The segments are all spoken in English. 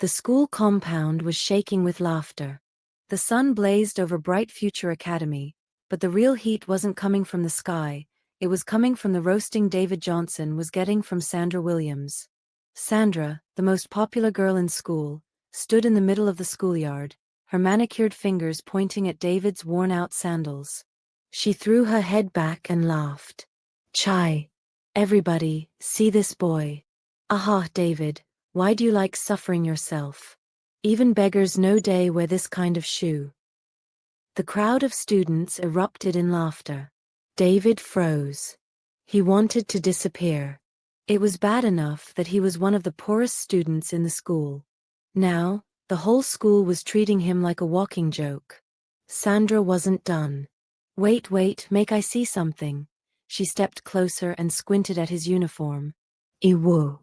The school compound was shaking with laughter. The sun blazed over Bright Future Academy, but the real heat wasn't coming from the sky, it was coming from the roasting David Johnson was getting from Sandra Williams. Sandra, the most popular girl in school, stood in the middle of the schoolyard, her manicured fingers pointing at David's worn-out sandals. She threw her head back and laughed. "Chai. Everybody, see this boy. Aha, David, why do you like suffering yourself? Even beggars no day wear this kind of shoe." The crowd of students erupted in laughter. David froze. He wanted to disappear. It was bad enough that he was one of the poorest students in the school. Now, the whole school was treating him like a walking joke. Sandra wasn't done. "Wait, make I see something." She stepped closer and squinted at his uniform. "Ew."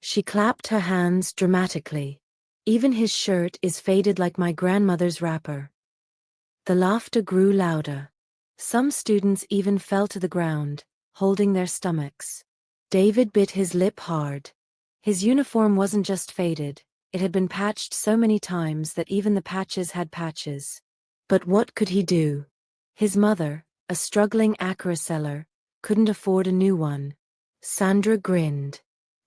She clapped her hands dramatically. "Even his shirt is faded like my grandmother's wrapper." The laughter grew louder. Some students even fell to the ground, holding their stomachs. David bit his lip hard. His uniform wasn't just faded, it had been patched so many times that even the patches had patches. But what could he do? His mother, a struggling Acura seller, couldn't afford a new one. Sandra grinned.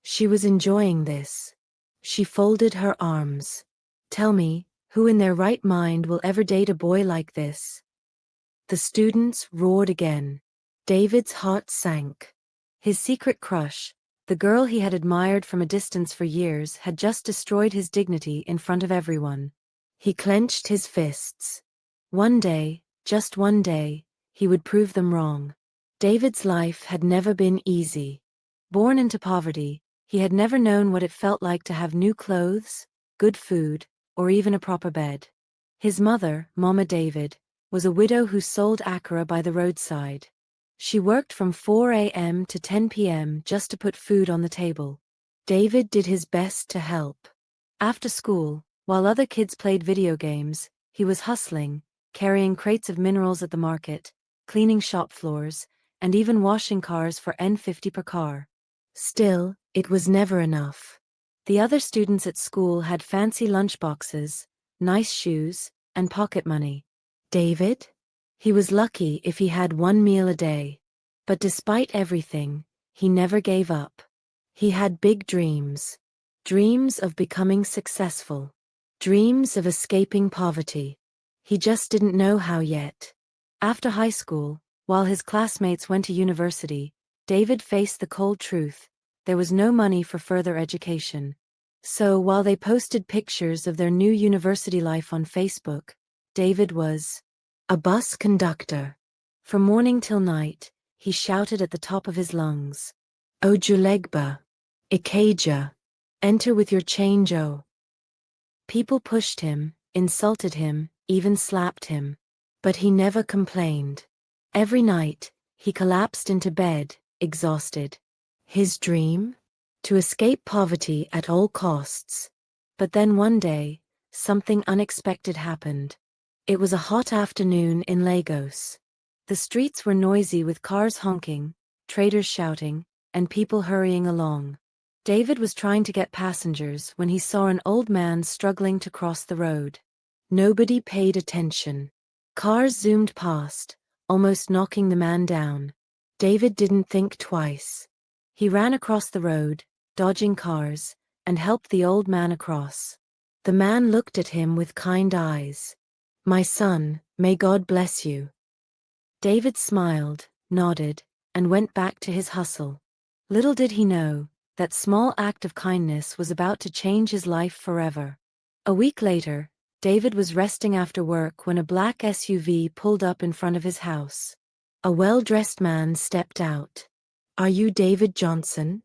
She was enjoying this. She folded her arms. "Tell me, who in their right mind will ever date a boy like this?" The students roared again. David's heart sank. His secret crush, the girl he had admired from a distance for years, had just destroyed his dignity in front of everyone. He clenched his fists. One day, just one day, he would prove them wrong. David's life had never been easy. Born into poverty, he had never known what it felt like to have new clothes, good food, or even a proper bed. His mother, Mama David, was a widow who sold Acura by the roadside. She worked from 4 a.m. to 10 p.m. just to put food on the table. David did his best to help. After school, while other kids played video games, he was hustling, carrying crates of minerals at the market, cleaning shop floors, and even washing cars for N50 per car. Still, it was never enough. The other students at school had fancy lunchboxes, nice shoes, and pocket money. David? He was lucky if he had one meal a day. But despite everything, he never gave up. He had big dreams. Dreams of becoming successful. Dreams of escaping poverty. He just didn't know how yet. After high school, while his classmates went to university, David faced the cold truth: there was no money for further education. So while they posted pictures of their new university life on Facebook, David was a bus conductor. From morning till night, he shouted at the top of his lungs, "Ojulegba, Ikeja, enter with your change o." People pushed him, insulted him, even slapped him. But he never complained. Every night, he collapsed into bed, exhausted. His dream? To escape poverty at all costs. But then one day, something unexpected happened. It was a hot afternoon in Lagos. The streets were noisy with cars honking, traders shouting, and people hurrying along. David was trying to get passengers when he saw an old man struggling to cross the road. Nobody paid attention. Cars zoomed past, almost knocking the man down. David didn't think twice. He ran across the road, dodging cars, and helped the old man across. The man looked at him with kind eyes. "My son, may God bless you." David smiled, nodded, and went back to his hustle. Little did he know, that small act of kindness was about to change his life forever. A week later, David was resting after work when a black SUV pulled up in front of his house. A well-dressed man stepped out. "Are you David Johnson?"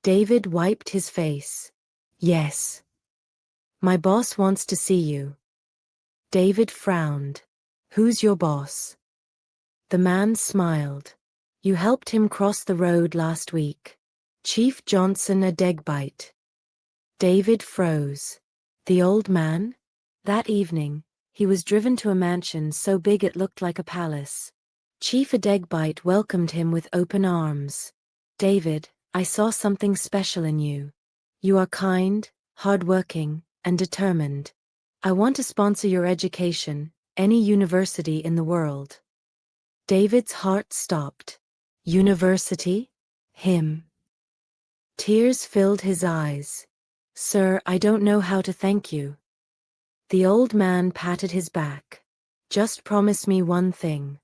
David wiped his face. "Yes. My boss wants to see you." David frowned. "Who's your boss?" The man smiled. "You helped him cross the road last week. Chief Johnson Adegbite." David froze. The old man? That evening, he was driven to a mansion so big it looked like a palace. Chief Adegbite welcomed him with open arms. "David, I saw something special in you. You are kind, hardworking, and determined. I want to sponsor your education, any university in the world. David's heart stopped. University? Him. Tears filled his eyes. Sir, I don't know how to thank you. The old man patted his back. Just promise me one thing.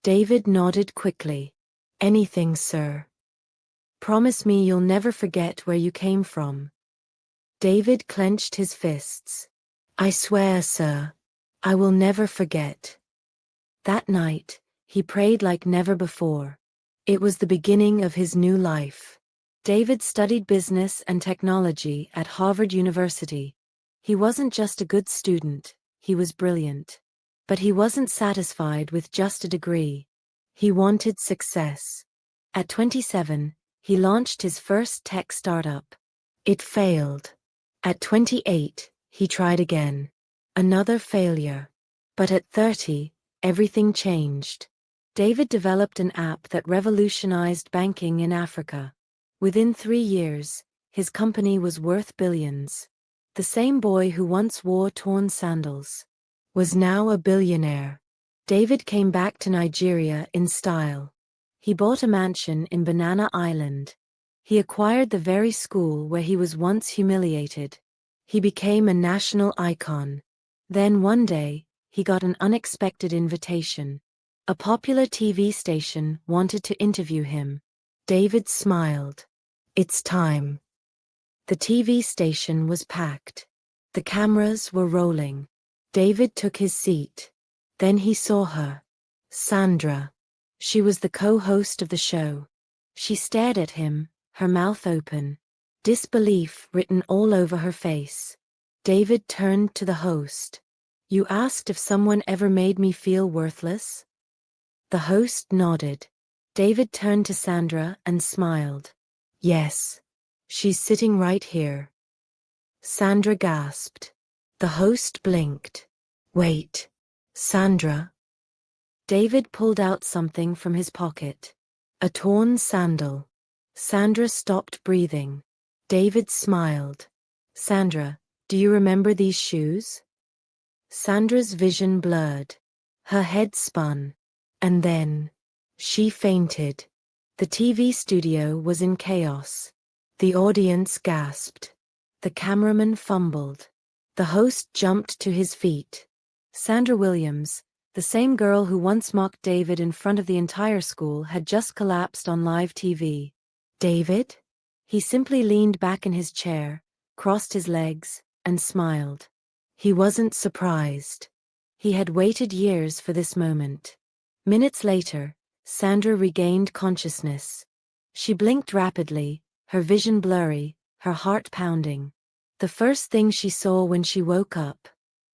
David nodded quickly. Anything, sir. Promise me you'll never forget where you came from. David clenched his fists. I swear, sir. I will never forget. That night, he prayed like never before. It was the beginning of his new life. David studied business and technology at Harvard University. He wasn't just a good student, he was brilliant. But he wasn't satisfied with just a degree. He wanted success. At 27, he launched his first tech startup. It failed. At 28, he tried again. Another failure. But at 30, everything changed. David developed an app that revolutionized banking in Africa. Within 3 years, his company was worth billions. The same boy who once wore torn sandals was now a billionaire. David came back to Nigeria in style. He bought a mansion in Banana Island. He acquired the very school where he was once humiliated. He became a national icon. Then one day, he got an unexpected invitation. A popular TV station wanted to interview him. David smiled. It's time. The TV station was packed. The cameras were rolling. David took his seat. Then he saw her. Sandra. She was the co-host of the show. She stared at him, her mouth open. Disbelief written all over her face. David turned to the host. You asked if someone ever made me feel worthless? The host nodded. David turned to Sandra and smiled. Yes. She's sitting right here. Sandra gasped. The host blinked. Wait. Sandra? David pulled out something from his pocket. A torn sandal. Sandra stopped breathing. David smiled. Sandra, do you remember these shoes? Sandra's vision blurred. Her head spun. And then, she fainted. The TV studio was in chaos. The audience gasped. The cameraman fumbled. The host jumped to his feet. Sandra Williams, the same girl who once mocked David in front of the entire school, had just collapsed on live TV. David? He simply leaned back in his chair, crossed his legs, and smiled. He wasn't surprised. He had waited years for this moment. Minutes later, Sandra regained consciousness. She blinked rapidly, her vision blurry, her heart pounding. The first thing she saw when she woke up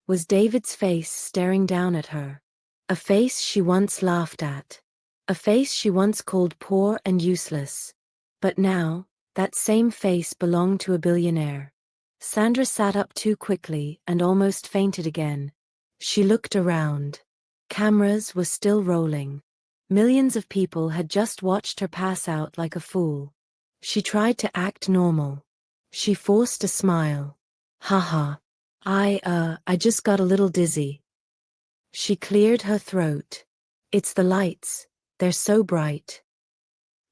was David's face staring down at her. A face she once laughed at. A face she once called poor and useless. But now, that same face belonged to a billionaire. Sandra sat up too quickly and almost fainted again. She looked around. Cameras were still rolling. Millions of people had just watched her pass out like a fool. She tried to act normal. She forced a smile. Haha. I just got a little dizzy. She cleared her throat. It's the lights. They're so bright.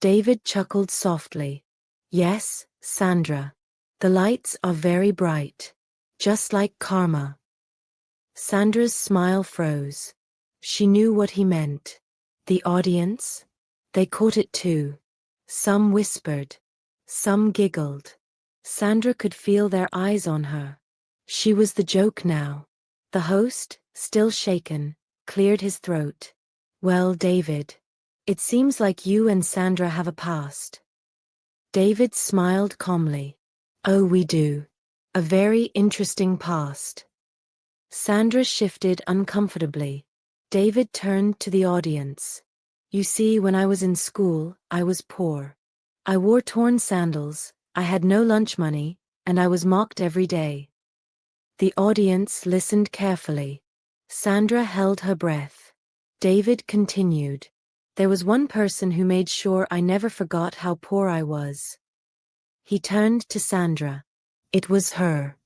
David chuckled softly. Yes, Sandra. The lights are very bright. Just like karma. Sandra's smile froze. She knew what he meant. The audience? They caught it too. Some whispered. Some giggled. Sandra could feel their eyes on her. She was the joke now. The host, still shaken, cleared his throat. Well, David. It seems like you and Sandra have a past. David smiled calmly. Oh, we do. A very interesting past. Sandra shifted uncomfortably. David turned to the audience. You see, when I was in school, I was poor. I wore torn sandals, I had no lunch money, and I was mocked every day. The audience listened carefully. Sandra held her breath. David continued. There was one person who made sure I never forgot how poor I was. He turned to Sandra. It was her.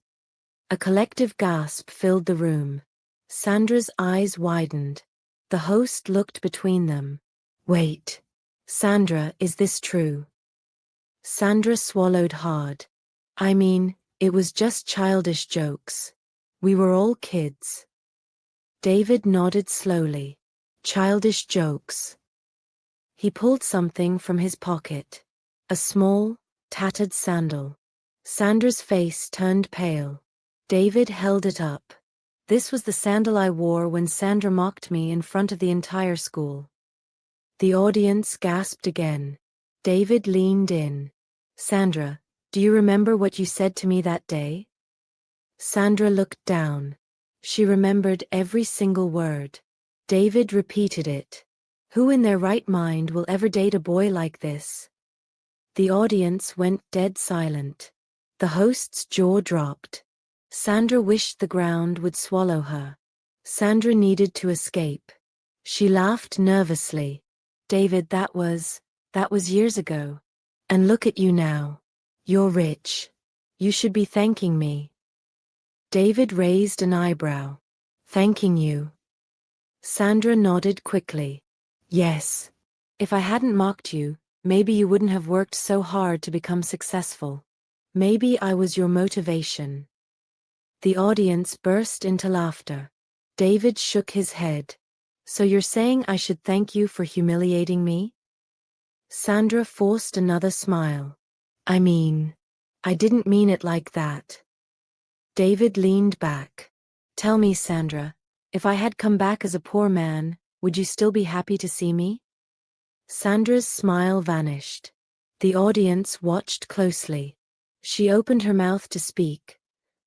A collective gasp filled the room. Sandra's eyes widened. The host looked between them. Wait. Sandra, is this true? Sandra swallowed hard. I mean, it was just childish jokes. We were all kids. David nodded slowly. Childish jokes. He pulled something from his pocket. A small, tattered sandal. Sandra's face turned pale. David held it up. This was the sandal I wore when Sandra mocked me in front of the entire school. The audience gasped again. David leaned in. Sandra, do you remember what you said to me that day? Sandra looked down. She remembered every single word. David repeated it. Who in their right mind will ever date a boy like this? The audience went dead silent. The host's jaw dropped. Sandra wished the ground would swallow her. Sandra needed to escape. She laughed nervously. David, that was years ago. And look at you now. You're rich. You should be thanking me. David raised an eyebrow. Thanking you. Sandra nodded quickly. Yes. If I hadn't mocked you, maybe you wouldn't have worked so hard to become successful. Maybe I was your motivation. The audience burst into laughter. David shook his head. So you're saying I should thank you for humiliating me? Sandra forced another smile. I mean, I didn't mean it like that. David leaned back. Tell me, Sandra, if I had come back as a poor man, would you still be happy to see me? Sandra's smile vanished. The audience watched closely. She opened her mouth to speak,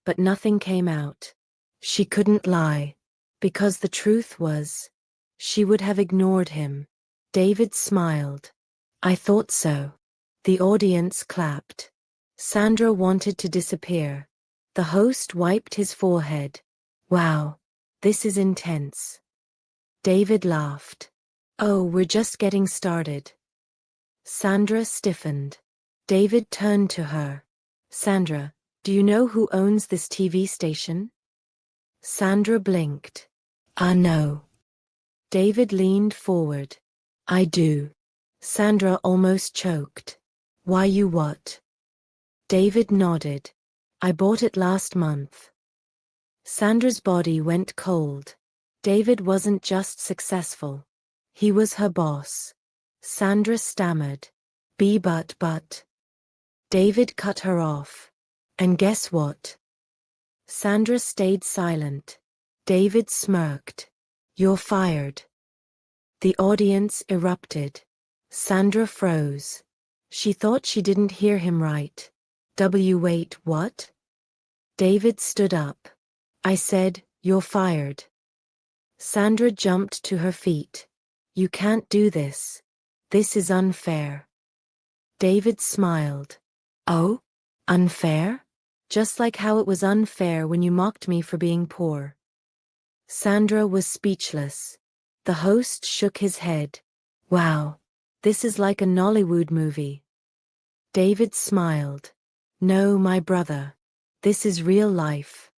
but nothing came out. She couldn't lie, because the truth was, she would have ignored him. David smiled. I thought so. The audience clapped. Sandra wanted to disappear. The host wiped his forehead. Wow, this is intense. David laughed. Oh, we're just getting started. Sandra stiffened. David turned to her. Sandra, do you know who owns this TV station? Sandra blinked. No. David leaned forward. I do. Sandra almost choked. Why, you what? David nodded. I bought it last month. Sandra's body went cold. David wasn't just successful. He was her boss. Sandra stammered. But. David cut her off. And guess what? Sandra stayed silent. David smirked. You're fired. The audience erupted. Sandra froze. She thought she didn't hear him right. Wait, what? David stood up. I said, you're fired. Sandra jumped to her feet. You can't do this. This is unfair. David smiled. Oh? Unfair? Just like how it was unfair when you mocked me for being poor. Sandra was speechless. The host shook his head. Wow. This is like a Nollywood movie. David smiled. No, my brother. This is real life.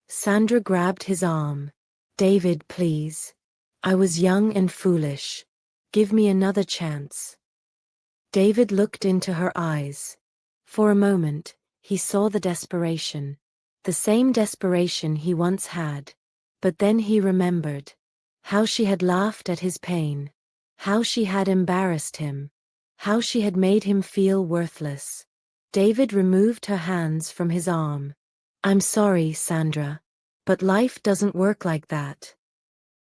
Sandra grabbed his arm. David, please. I was young and foolish. Give me another chance. David looked into her eyes. For a moment, he saw the desperation. The same desperation he once had. But then he remembered. How she had laughed at his pain. How she had embarrassed him. How she had made him feel worthless. David removed her hands from his arm. I'm sorry, Sandra. But life doesn't work like that.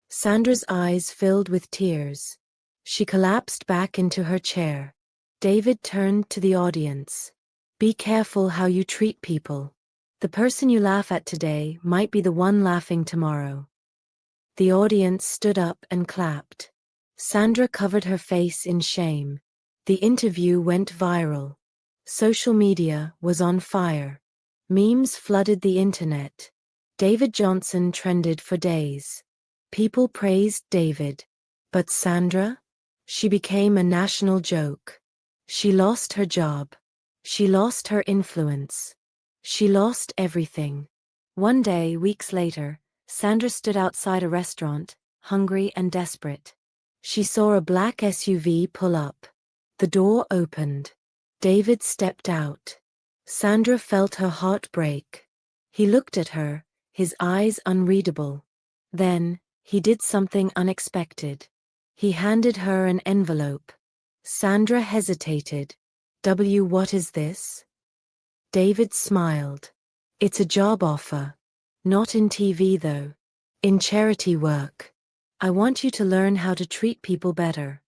Sandra's eyes filled with tears. She collapsed back into her chair. David turned to the audience. Be careful how you treat people. The person you laugh at today might be the one laughing tomorrow. The audience stood up and clapped. Sandra covered her face in shame. The interview went viral. Social media was on fire. Memes flooded the internet. David Johnson trended for days. People praised David. But Sandra? She became a national joke. She lost her job. She lost her influence. She lost everything. One day, weeks later, Sandra stood outside a restaurant, hungry and desperate. She saw a black SUV pull up. The door opened. David stepped out. Sandra felt her heart break. He looked at her, his eyes unreadable. Then, he did something unexpected. He handed her an envelope. Sandra hesitated. What is this? David smiled. It's a job offer. Not in TV though. In charity work. I want you to learn how to treat people better.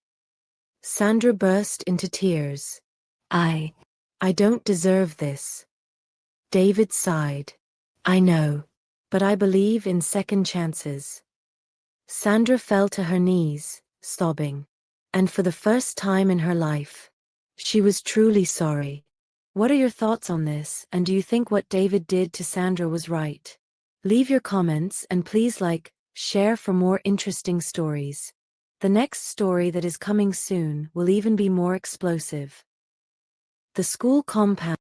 Sandra burst into tears. I don't deserve this. David sighed. I know. But I believe in second chances. Sandra fell to her knees, sobbing. And for the first time in her life, she was truly sorry. What are your thoughts on this, and do you think what David did to Sandra was right? Leave your comments and please like, share for more interesting stories. The next story that is coming soon will even be more explosive. The school compound